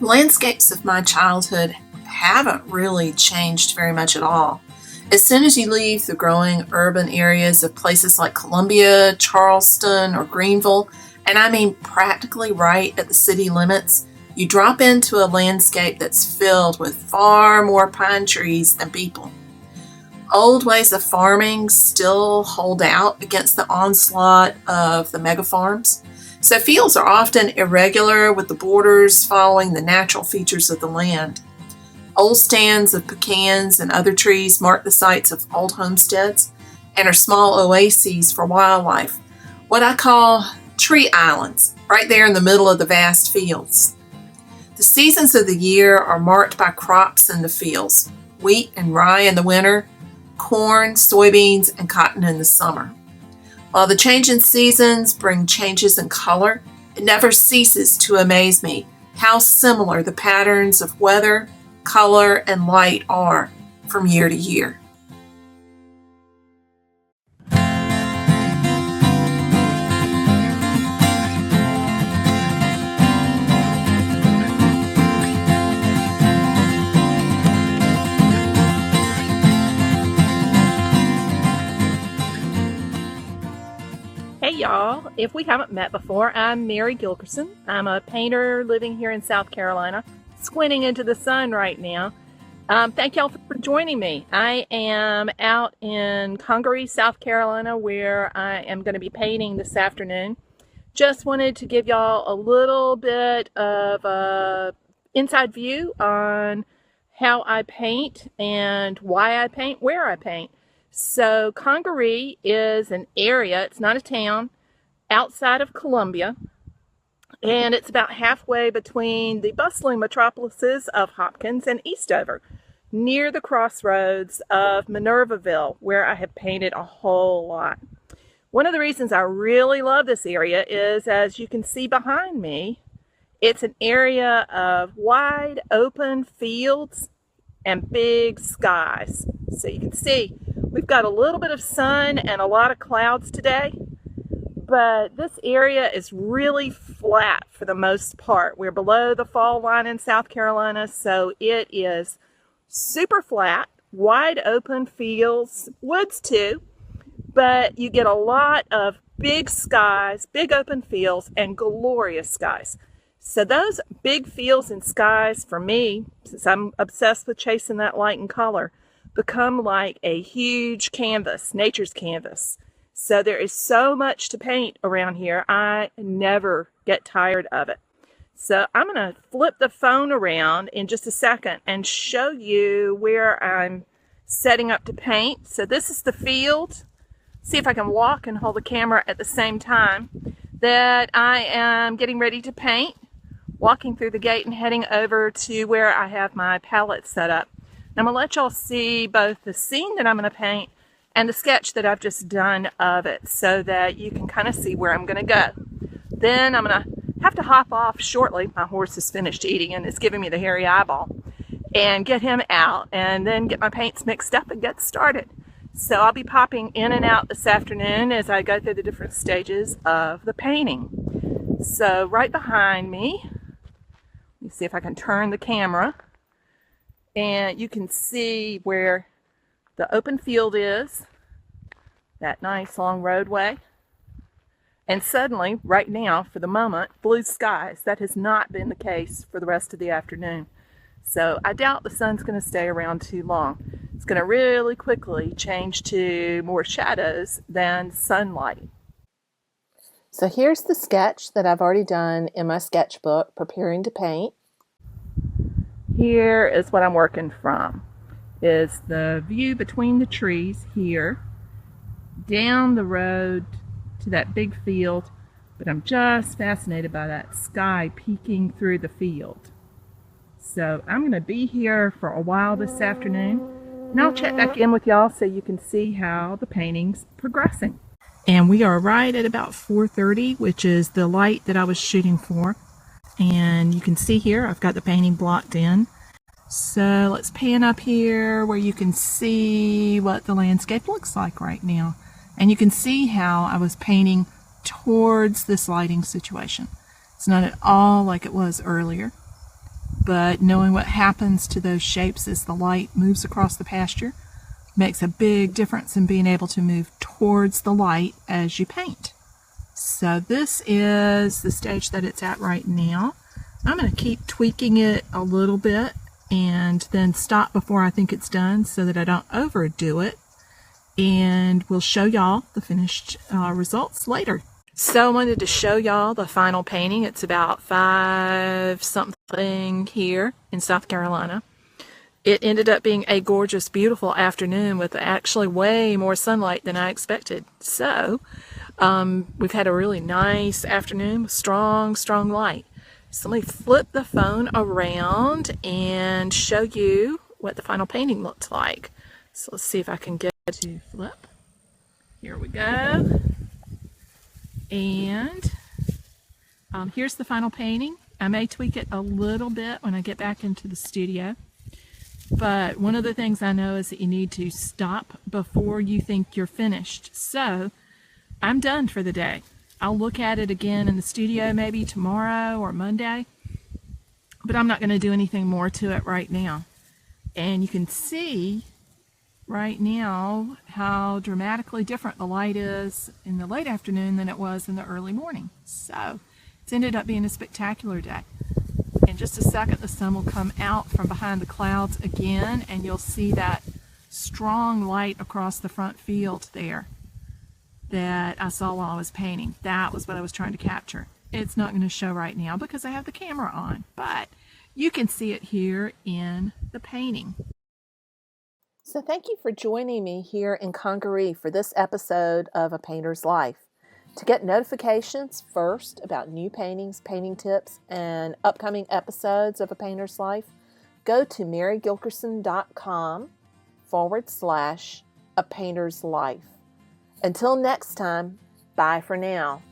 Landscapes of my childhood haven't really changed very much at all. As soon as you leave the growing urban areas of places like Columbia, Charleston, or Greenville, and I mean practically right at the city limits, you drop into a landscape that's filled with far more pine trees than people. Old ways of farming still hold out against the onslaught of the mega farms. So fields are often irregular, with the borders following the natural features of the land. Old stands of pecans and other trees mark the sites of old homesteads and are small oases for wildlife, what I call tree islands, right there in the middle of the vast fields. The seasons of the year are marked by crops in the fields: wheat and rye in the winter, corn, soybeans, and cotton in the summer. While the change in seasons bring changes in color, it never ceases to amaze me how similar the patterns of weather, color, and light are from year to year. Hey y'all, if we haven't met before, I'm Mary Gilkerson. I'm a painter living here in South Carolina, squinting into the sun right now. Thank y'all for joining me. I am out in Congaree, South Carolina, where I am going to be painting this afternoon. Just wanted to give y'all a little bit of a inside view on how I paint and why I paint, where I paint. So Congaree is an area, it's not a town, outside of Columbia, and it's about halfway between the bustling metropolises of Hopkins and Eastover, near the crossroads of Minervaville, where I have painted a whole lot. One of the reasons I really love this area is, as you can see behind me, it's an area of wide open fields and big skies. So you can see we've got a little bit of sun and a lot of clouds today, but this area is really flat for the most part. We're below the fall line in South Carolina, so it is super flat, wide open fields, woods too, but you get a lot of big skies, big open fields, and glorious skies. So those big fields and skies, for me, since I'm obsessed with chasing that light and color, become like a huge canvas, nature's canvas. So there is so much to paint around here, I never get tired of it. So I'm going to flip the phone around in just a second and show you where I'm setting up to paint. So this is the field. See if I can walk and hold the camera at the same time that I am getting ready to paint. Walking through the gate and heading over to where I have my palette set up. I'm going to let y'all see both the scene that I'm going to paint and the sketch that I've just done of it, so that you can kind of see where I'm going to go. Then I'm going to have to hop off shortly. My horse is finished eating and it's giving me the hairy eyeball, and get him out and then get my paints mixed up and get started. So I'll be popping in and out this afternoon as I go through the different stages of the painting. So right behind me, let me see if I can turn the camera, and you can see where the open field is, that nice long roadway. And suddenly, right now, for the moment, blue skies. That has not been the case for the rest of the afternoon. So I doubt the sun's going to stay around too long. It's going to really quickly change to more shadows than sunlight. So here's the sketch that I've already done in my sketchbook, preparing to paint. Here is what I'm working from. Is the view between the trees here, down the road to that big field, but I'm just fascinated by that sky peeking through the field. So I'm going to be here for a while this afternoon, and I'll check back in with y'all so you can see how the painting's progressing. And we are right at about 4:30, which is the light that I was shooting for. And you can see here I've got the painting blocked in. So let's pan up here where you can see what the landscape looks like right now. And you can see how I was painting towards this lighting situation. It's not at all like it was earlier. but knowing what happens to those shapes as the light moves across the pasture makes a big difference in being able to move towards the light as you paint. So this is the stage that it's at right now. I'm going to keep tweaking it a little bit and then stop before I think it's done so that I don't overdo it. And we'll show y'all the finished results later. So I wanted to show y'all the final painting. It's about 5 something here in South Carolina. It ended up being a gorgeous, beautiful afternoon with actually way more sunlight than I expected. So we've had a really nice afternoon with strong light. So let me flip the phone around and show you what the final painting looked like. So let's see if I can get it to flip. Here we go. And here's the final painting. I may tweak it a little bit when I get back into the studio. But one of the things I know is that you need to stop before you think you're finished. So I'm done for the day. I'll look at it again in the studio maybe tomorrow or Monday. But I'm not going to do anything more to it right now. And you can see right now how dramatically different the light is in the late afternoon than it was in the early morning. So it's ended up being a spectacular day. In just a second, the sun will come out from behind the clouds again, and you'll see that strong light across the front field there that I saw while I was painting. That was what I was trying to capture. It's not going to show right now because I have the camera on, but you can see it here in the painting. So thank you for joining me here in Congaree for this episode of A Painter's Life. To get notifications first about new paintings, painting tips, and upcoming episodes of A Painter's Life, go to marygilkerson.com/A Painter's Life. Until next time, bye for now.